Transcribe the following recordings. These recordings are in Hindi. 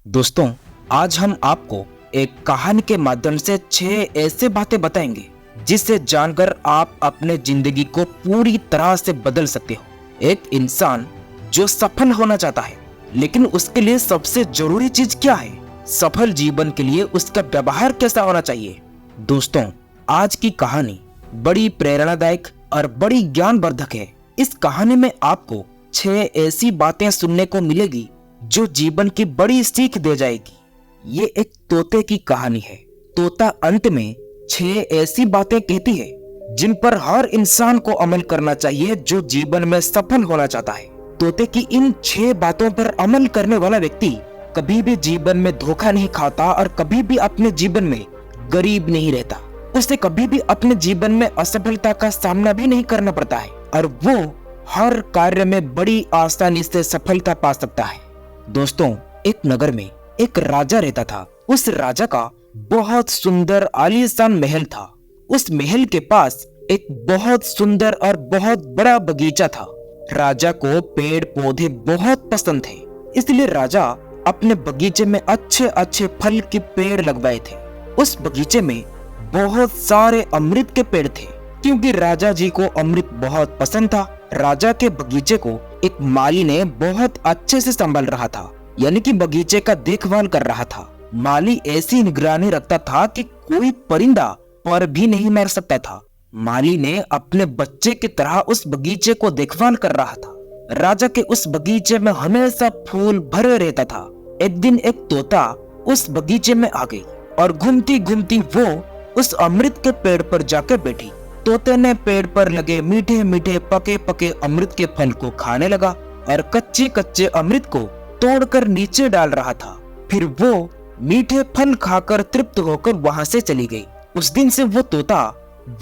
दोस्तों, आज हम आपको एक कहानी के माध्यम से 6 ऐसे बातें बताएंगे जिसे जानकर आप अपने जिंदगी को पूरी तरह से बदल सकते हो। एक इंसान जो सफल होना चाहता है, लेकिन उसके लिए सबसे जरूरी चीज क्या है? सफल जीवन के लिए उसका व्यवहार कैसा होना चाहिए? दोस्तों, आज की कहानी बड़ी प्रेरणादायक और बड़ी ज्ञानवर्धक है। इस कहानी में आपको 6 ऐसी बातें सुनने को मिलेगी जो जीवन की बड़ी सीख दे जाएगी। ये एक तोते की कहानी है। तोता अंत में 6 ऐसी बातें कहती है जिन पर हर इंसान को अमल करना चाहिए जो जीवन में सफल होना चाहता है। तोते की इन 6 बातों पर अमल करने वाला व्यक्ति कभी भी जीवन में धोखा नहीं खाता और कभी भी अपने जीवन में गरीब नहीं रहता। उसे कभी भी अपने जीवन में असफलता का सामना भी नहीं करना पड़ता है और वो हर कार्य में बड़ी आसानी से सफलता पा सकता है। दोस्तों, एक नगर में एक राजा रहता था। उस राजा का बहुत सुंदर आलीशान महल था। उस महल के पास एक बहुत सुंदर और बहुत बड़ा बगीचा था। राजा को पेड़ पौधे बहुत पसंद थे, इसलिए राजा अपने बगीचे में अच्छे अच्छे फल के पेड़ लगवाए थे। उस बगीचे में बहुत सारे अमृत के पेड़ थे। क्योंकि राजा जी को अमृत बहुत पसंद था, राजा के बगीचे को एक माली ने बहुत अच्छे से संभाल रहा था, यानी कि बगीचे का देखभाल कर रहा था। माली ऐसी निगरानी रखता था कि कोई परिंदा पर भी नहीं मार सकता था। माली ने अपने बच्चे की तरह उस बगीचे को देखभाल कर रहा था। राजा के उस बगीचे में हमेशा फूल भरे रहता था। एक दिन एक तोता उस बगीचे में आ गई और घूमती घूमती वो उस अमृत के पेड़ पर जाकर बैठी। तोते ने पेड़ पर लगे मीठे मीठे पके पके अमृत के फल को खाने लगा और कच्चे कच्चे अमृत को तोड़कर नीचे डाल रहा था। फिर वो मीठे फल खाकर तृप्त होकर वहां से चली गई। उस दिन से वो तोता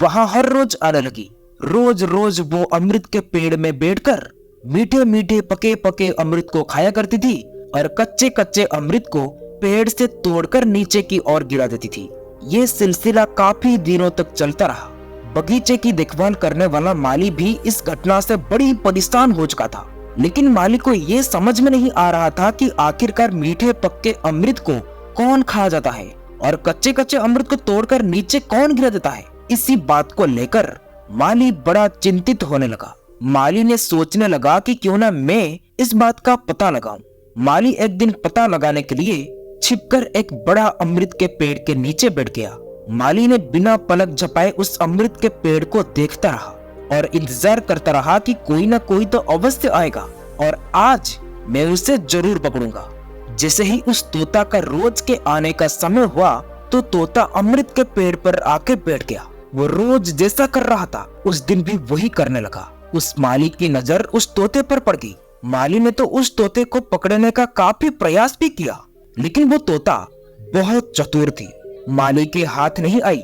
वहां हर रोज आने लगी। रोज रोज वो अमृत के पेड़ में बैठकर मीठे मीठे पके पके अमृत को खाया करती थी और कच्चे कच्चे अमृत को पेड़ से तोड़कर नीचे की ओर गिरा देती थी। ये सिलसिला काफी दिनों तक चलता रहा। बगीचे की देखभाल करने वाला माली भी इस घटना से बड़ी परेशान हो चुका था, लेकिन माली को ये समझ में नहीं आ रहा था कि आखिरकार मीठे पक्के अमृत को कौन खा जाता है और कच्चे कच्चे अमृत को तोड़कर नीचे कौन गिरा देता है। इसी बात को लेकर माली बड़ा चिंतित होने लगा। माली ने सोचने लगा कि क्यों ना मैं इस बात का पता लगाऊं। माली एक दिन पता लगाने के लिए छिपकर एक बड़ा अमृत के पेड़ के नीचे बैठ गया। माली ने बिना पलक झपकाए उस अमृत के पेड़ को देखता रहा और इंतजार करता रहा कि कोई ना कोई तो अवश्य आएगा और आज मैं उसे जरूर पकड़ूंगा। जैसे ही उस तोता का रोज के आने का समय हुआ तो तोता अमृत के पेड़ पर आके बैठ गया। वो रोज जैसा कर रहा था उस दिन भी वही करने लगा। उस माली की नजर उस तोते पर पड़ गई। माली ने तो उस तोते को पकड़ने का काफी प्रयास भी किया, लेकिन वो तोता बहुत चतुर थी, माली के हाथ नहीं आई।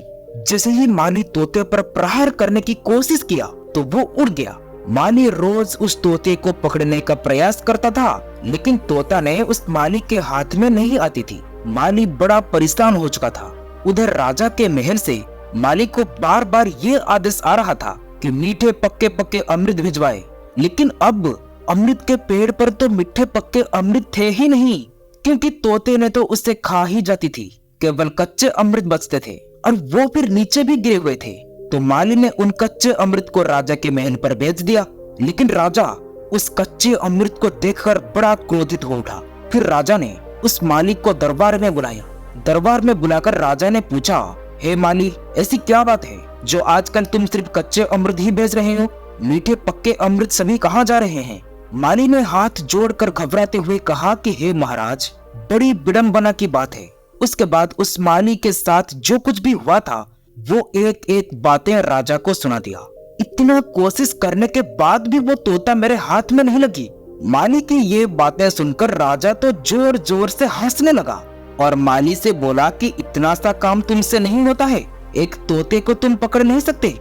जैसे ही माली तोते पर प्रहार करने की कोशिश किया तो वो उड़ गया। माली रोज उस तोते को पकड़ने का प्रयास करता था, लेकिन तोता ने उस माली के हाथ में नहीं आती थी। माली बड़ा परेशान हो चुका था। उधर राजा के महल से माली को बार बार ये आदेश आ रहा था कि मीठे पक्के पक्के अमृत भिजवाए, लेकिन अब अमृत के पेड़ पर तो मीठे पक्के अमृत थे ही नहीं, क्योंकि तोते ने तो उसे खा ही जाती थी। केवल कच्चे अमृत बचते थे और वो फिर नीचे भी गिरे हुए थे। तो माली ने उन कच्चे अमृत को राजा के महल पर भेज दिया, लेकिन राजा उस कच्चे अमृत को देखकर बड़ा क्रोधित हो उठा। फिर राजा ने उस माली को दरबार में बुलाया। दरबार में बुलाकर राजा ने पूछा, हे माली, ऐसी क्या बात है जो आजकल तुम सिर्फ कच्चे अमृत ही भेज रहे हो? मीठे पक्के अमृत सभी कहाँ जा रहे हैं? माली ने हाथ जोड़कर घबराते हुए कहा कि हे महाराज, बड़ी विडंबना की बात है। उसके बाद उस माली के साथ जो कुछ भी हुआ था वो एक एक बातें राजा को सुना दिया। इतना कोशिश करने के बाद भी वो तोता मेरे हाथ में नहीं लगी। माली की ये बातें सुनकर राजा तो जोर जोर से हंसने लगा और माली से बोला कि इतना सा काम तुमसे नहीं होता है, एक तोते को तुम पकड़ नहीं सकते।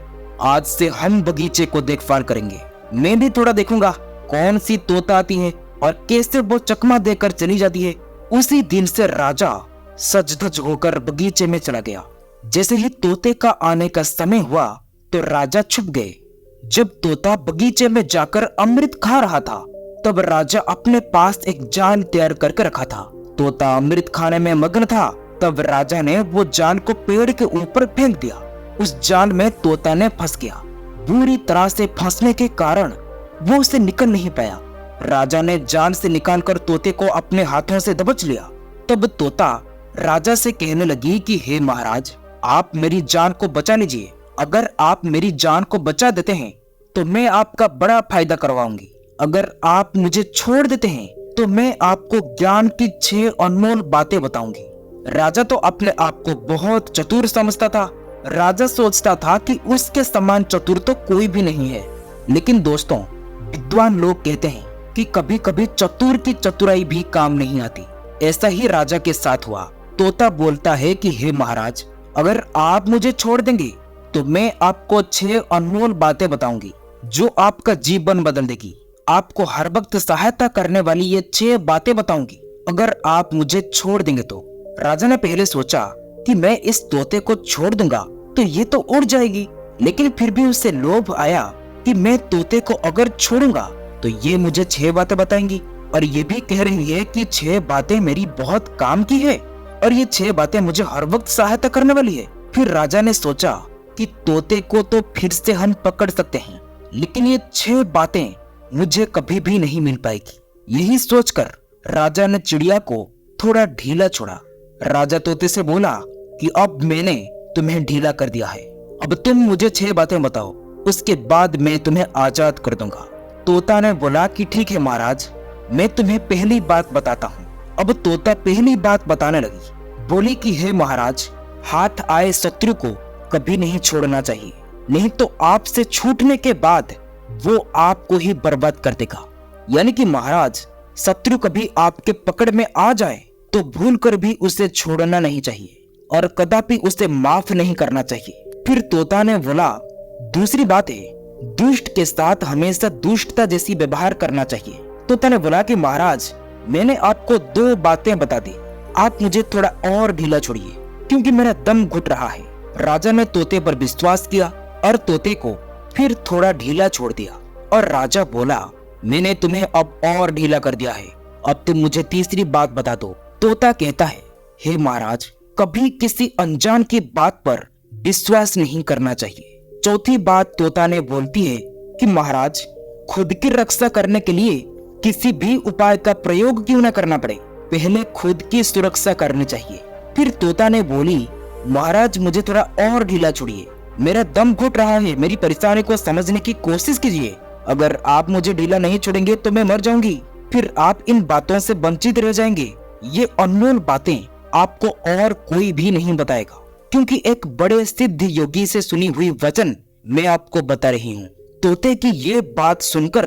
आज से हम बगीचे को देखभाल करेंगे। मैं भी थोड़ा देखूंगा कौन सी तोता आती है और कैसे वो चकमा देकर चली जाती है। उसी दिन से राजा सज धज होकर बगीचे में चला गया। जैसे ही तोते का आने का समय हुआ तो राजा छुप गए। जब तोता बगीचे में जाकर अमृत खा रहा था तब राजा अपने पास एक जाल तैयार करके रखा था। तोता अमृत खाने में मग्न था, तब राजा ने वो जाल को पेड़ के ऊपर फेंक दिया। उस जाल में तोता ने फंस गया। बुरी तरह से फंसने के कारण वो उससे निकल नहीं पाया। राजा ने जाल से निकालकर तोते को अपने हाथों से दबोच लिया। तब तोता राजा से कहने लगी कि हे महाराज, आप मेरी जान को बचा लीजिए। अगर आप मेरी जान को बचा देते हैं तो मैं आपका बड़ा फायदा करवाऊंगी। अगर आप मुझे छोड़ देते हैं तो मैं आपको ज्ञान की 6 अनमोल बातें बताऊंगी। राजा तो अपने आप को बहुत चतुर समझता था। राजा सोचता था कि उसके समान चतुर तो कोई भी नहीं है। लेकिन दोस्तों, विद्वान लोग कहते हैं कि कभी कभी चतुर की चतुराई भी काम नहीं आती। ऐसा ही राजा के साथ हुआ। तोता बोलता है कि हे महाराज, अगर आप मुझे छोड़ देंगे तो मैं आपको 6 अनमोल बातें बताऊंगी जो आपका जीवन बदल देगी। आपको हर वक्त सहायता करने वाली ये 6 बातें बताऊंगी अगर आप मुझे छोड़ देंगे तो। राजा ने पहले सोचा कि मैं इस तोते को छोड़ दूंगा तो ये तो उड़ जाएगी, लेकिन फिर भी उसे लोभ आया कि मैं तोते को अगर छोड़ूंगा तो ये मुझे 6 बातें बताएंगी और ये भी कह रही है कि 6 बातें मेरी बहुत काम की है और ये 6 बातें मुझे हर वक्त सहायता करने वाली है। फिर राजा ने सोचा कि तोते को तो फिर से हम पकड़ सकते हैं, लेकिन ये 6 बातें मुझे कभी भी नहीं मिल पाएगी। यही सोचकर राजा ने चिड़िया को थोड़ा ढीला छोड़ा। राजा तोते से बोला कि अब मैंने तुम्हें ढीला कर दिया है, अब तुम मुझे 6 बातें बताओ, उसके बाद मैं तुम्हें आजाद कर दूंगा। तोता ने बोला कि ठीक है महाराज, मैं तुम्हें पहली बात बताता हूँ। अब तोता पहली बात बताने लगी। बोली कि हे महाराज, हाथ आए शत्रु को कभी नहीं छोड़ना चाहिए, नहीं तो आपसे छूटने के बाद वो आपको ही बर्बाद कर देगा। यानी कि महाराज, शत्रु कभी आपके पकड़ में आ जाए तो भूलकर भी उसे छोड़ना नहीं चाहिए और कदापि उसे माफ नहीं करना चाहिए। फिर तोता ने बोला, दूसरी बात है, दुष्ट के साथ हमेशा दुष्टता जैसी व्यवहार करना चाहिए। तोता ने बोला कि महाराज, मैंने आपको 2 बातें बता दी, आप मुझे थोड़ा और ढीला छोड़िए क्योंकि मेरा दम घुट रहा है। राजा ने तोते पर विश्वास किया और तोते को फिर थोड़ा ढीला छोड़ दिया और राजा बोला, मैंने तुम्हें अब और ढीला कर दिया है, अब तुम मुझे तीसरी बात बता दो। तोता कहता है, हे महाराज, कभी किसी अनजान की बात पर विश्वास नहीं करना चाहिए। चौथी बात तोता ने बोलती है कि महाराज, खुद की रक्षा करने के लिए किसी भी उपाय का प्रयोग क्यों न करना पड़े, पहले खुद की सुरक्षा करनी चाहिए। फिर तोता ने बोली, महाराज, मुझे थोड़ा और ढीला छोड़िए, मेरा दम घुट रहा है, मेरी परेशानी को समझने की कोशिश कीजिए। अगर आप मुझे ढीला नहीं छोड़ेंगे तो मैं मर जाऊंगी, फिर आप इन बातों से वंचित रह जाएंगे। ये अनमोल बातें आपको और कोई भी नहीं बताएगा, क्योंकि एक बड़े सिद्ध योगी से सुनी हुई वचन मैं आपको बता रही हूँ। तोते की ये बात सुनकर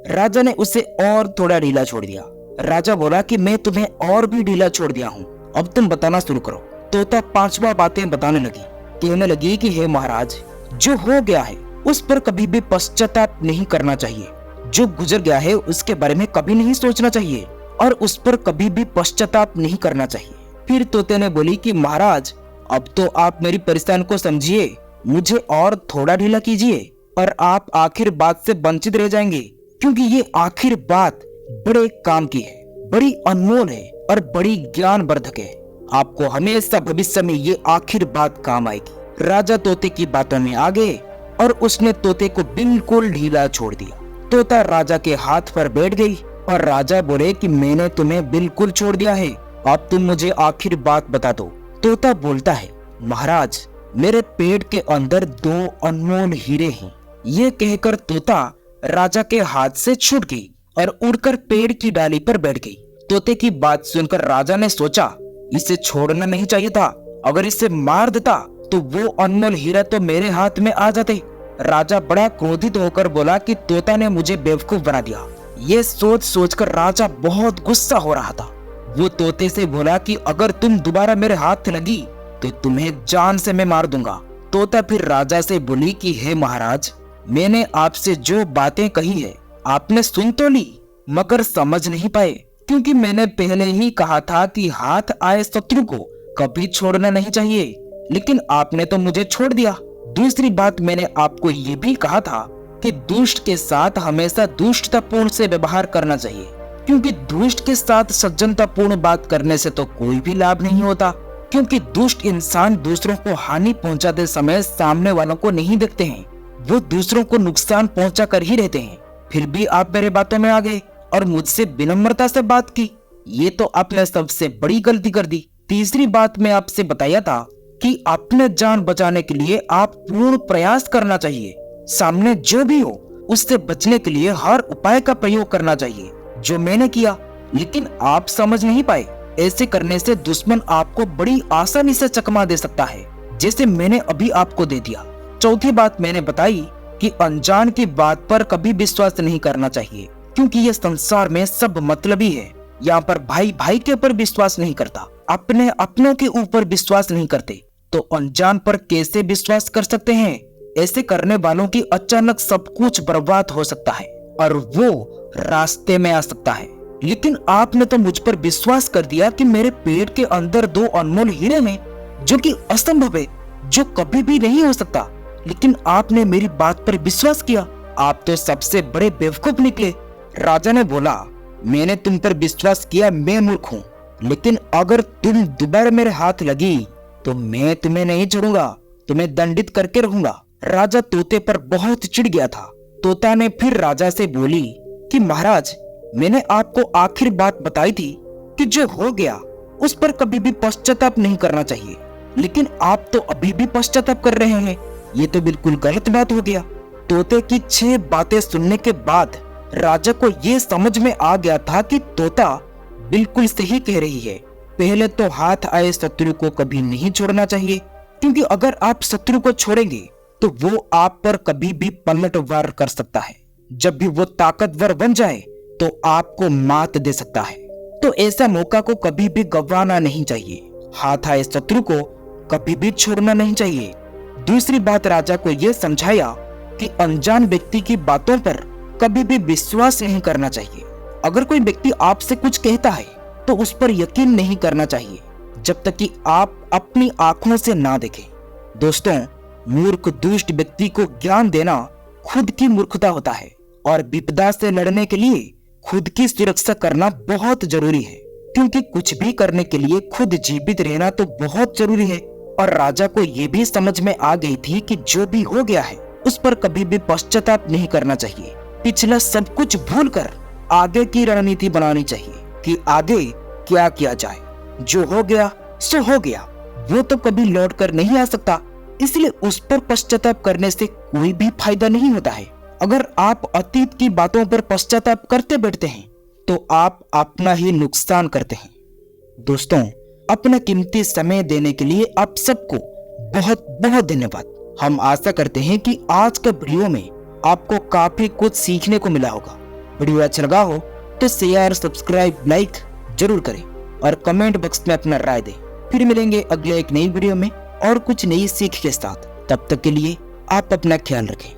राजा ने उसे और थोड़ा ढीला छोड़ दिया। राजा बोला कि मैं तुम्हें और भी ढीला छोड़ दिया हूँ, अब तुम बताना शुरू करो। तोता 5वां बातें बताने लगी। कहने लगी कि हे महाराज, जो हो गया है उस पर कभी भी पश्चाताप नहीं करना चाहिए, जो गुजर गया है उसके बारे में कभी नहीं सोचना चाहिए और उस पर कभी भी पश्चाताप नहीं करना चाहिए। फिर तोते ने बोली कि महाराज, अब तो आप मेरी परेशानी को समझिए, मुझे और थोड़ा ढीला कीजिए और आप आखिर बात से वंचित रह जाएंगे, क्योंकि ये आखिर बात बड़े काम की है, बड़ी अनमोल है और बड़ी ज्ञानवर्धक है। आपको हमेशा भविष्य में ये आखिर बात काम आएगी। राजा तोते की बातों में आ गए और उसने तोते को बिल्कुल ढीला छोड़ दिया। तोता राजा के हाथ पर बैठ गई और राजा बोले कि मैंने तुम्हें बिल्कुल छोड़ दिया है, अब तुम मुझे आखिर बात बता दो। तोता बोलता है, महाराज, मेरे पेट के अंदर 2 अनमोल हीरे हैं। ये कहकर तोता राजा के हाथ से छूट गई और उड़कर पेड़ की डाली पर बैठ गई। तोते की बात सुनकर राजा ने सोचा, इसे छोड़ना नहीं चाहिए था, अगर इसे मार देता तो वो अनमोल हीरा तो मेरे हाथ में आ जाते। राजा बड़ा क्रोधित होकर बोला कि तोता ने मुझे बेवकूफ बना दिया। ये सोच सोचकर राजा बहुत गुस्सा हो रहा था। वो तोते से बोला कि अगर तुम दोबारा मेरे हाथ लगी तो तुम्हें जान से मैं मार दूंगा। तोता फिर राजा से बोली कि हे महाराज, मैंने आपसे जो बातें कही है आपने सुन तो ली, मगर समझ नहीं पाए, क्योंकि मैंने पहले ही कहा था कि हाथ आए शत्रु को कभी छोड़ना नहीं चाहिए, लेकिन आपने तो मुझे छोड़ दिया। दूसरी बात, मैंने आपको ये भी कहा था कि दुष्ट के साथ हमेशा दुष्टतापूर्ण से व्यवहार करना चाहिए, क्योंकि दुष्ट के साथ सज्जनतापूर्ण बात करने से तो कोई भी लाभ नहीं होता, क्योंकि दुष्ट इंसान दूसरों को हानि पहुंचाते समय सामने वालों को नहीं देखते हैं, वो दूसरों को नुकसान पहुंचा कर ही रहते हैं। फिर भी आप मेरे बातों में आ गए और मुझसे विनम्रता से बात की, ये तो आपने सबसे बड़ी गलती कर दी। तीसरी बात मैं आपसे बताया था कि अपने जान बचाने के लिए आप पूर्ण प्रयास करना चाहिए। सामने जो भी हो उससे बचने के लिए हर उपाय का प्रयोग करना चाहिए, जो मैंने किया, लेकिन आप समझ नहीं पाए। ऐसे करने से दुश्मन आपको बड़ी आसानी से चकमा दे सकता है, जैसे मैंने अभी आपको दे दिया। चौथी बात मैंने बताई कि अनजान की बात पर कभी विश्वास नहीं करना चाहिए, क्योंकि ये संसार में सब मतलबी है। यहाँ पर भाई भाई के ऊपर विश्वास नहीं करता, अपने अपनों के ऊपर विश्वास नहीं करते, तो अनजान पर कैसे विश्वास कर सकते हैं? ऐसे करने वालों की अचानक सब कुछ बर्बाद हो सकता है और वो रास्ते में आ सकता है। लेकिन आपने तो मुझ पर विश्वास कर दिया कि मेरे पेट के अंदर 2 अनमोल हीरे हैं, जो कि असंभव है, जो कभी भी नहीं हो सकता। लेकिन आपने मेरी बात पर विश्वास किया। आप तो सबसे बड़े बेवकूफ निकले। राजा ने बोला, मैंने तुम पर विश्वास किया, मैं मूर्ख हूँ, लेकिन अगर तुम दोबारा मेरे हाथ लगी तो मैं तुम्हें नहीं छोड़ूंगा, तुम्हें दंडित करके रहूंगा। राजा तोते पर बहुत चिढ़ गया था। तोता ने फिर राजा से बोली कि महाराज, मैंने आपको आखिर बात बताई थी कि जो हो गया उस पर कभी भी पश्चाताप नहीं करना चाहिए, लेकिन आप तो अभी भी पश्चाताप कर रहे हैं, ये तो बिल्कुल गलत बात हो गया। तोते की 6 बातें सुनने के बाद राजा को ये समझ में आ गया था कि तोता बिल्कुल सही कह रही है। पहले तो हाथ आए शत्रु को कभी नहीं छोड़ना चाहिए, क्योंकि अगर आप शत्रु को छोड़ेंगे तो वो आप पर कभी भी पलटवार कर सकता है। जब भी वो ताकतवर बन जाए तो आपको मात दे सकता है, तो ऐसा मौका को कभी भी गंवाना नहीं चाहिए। हाथ आए शत्रु को कभी भी छोड़ना नहीं चाहिए। दूसरी बात, राजा को यह समझाया कि अनजान व्यक्ति की बातों पर कभी भी विश्वास नहीं करना चाहिए। अगर कोई व्यक्ति आपसे कुछ कहता है तो उस पर यकीन नहीं करना चाहिए जब तक कि आप अपनी आंखों से ना देखें। दोस्तों, मूर्ख दुष्ट व्यक्ति को ज्ञान देना खुद की मूर्खता होता है, और विपदा से लड़ने के लिए खुद की सुरक्षा करना बहुत जरूरी है, क्योंकि कुछ भी करने के लिए खुद जीवित रहना तो बहुत जरूरी है। और राजा को ये भी समझ में आ गई थी कि जो भी हो गया है उस पर कभी भी पश्चाताप नहीं करना चाहिए। पिछला सब कुछ भूलकर आगे की रणनीति बनानी चाहिए कि आगे क्या किया जाए। जो हो गया सो हो गया, वो तो कभी लौट कर नहीं आ सकता, इसलिए उस पर पश्चाताप करने से कोई भी फायदा नहीं होता है। अगर आप अतीत की बातों पर पश्चाताप करते बैठते हैं तो आप अपना ही नुकसान करते हैं। दोस्तों, अपना कीमती समय देने के लिए आप सबको बहुत बहुत धन्यवाद। हम आशा करते हैं कि आज के वीडियो में आपको काफी कुछ सीखने को मिला होगा। वीडियो अच्छा लगा हो तो शेयर, सब्सक्राइब, लाइक जरूर करें और कमेंट बॉक्स में अपना राय दें। फिर मिलेंगे अगले एक नई वीडियो में और कुछ नई सीख के साथ। तब तक के लिए आप अपना ख्याल रखें।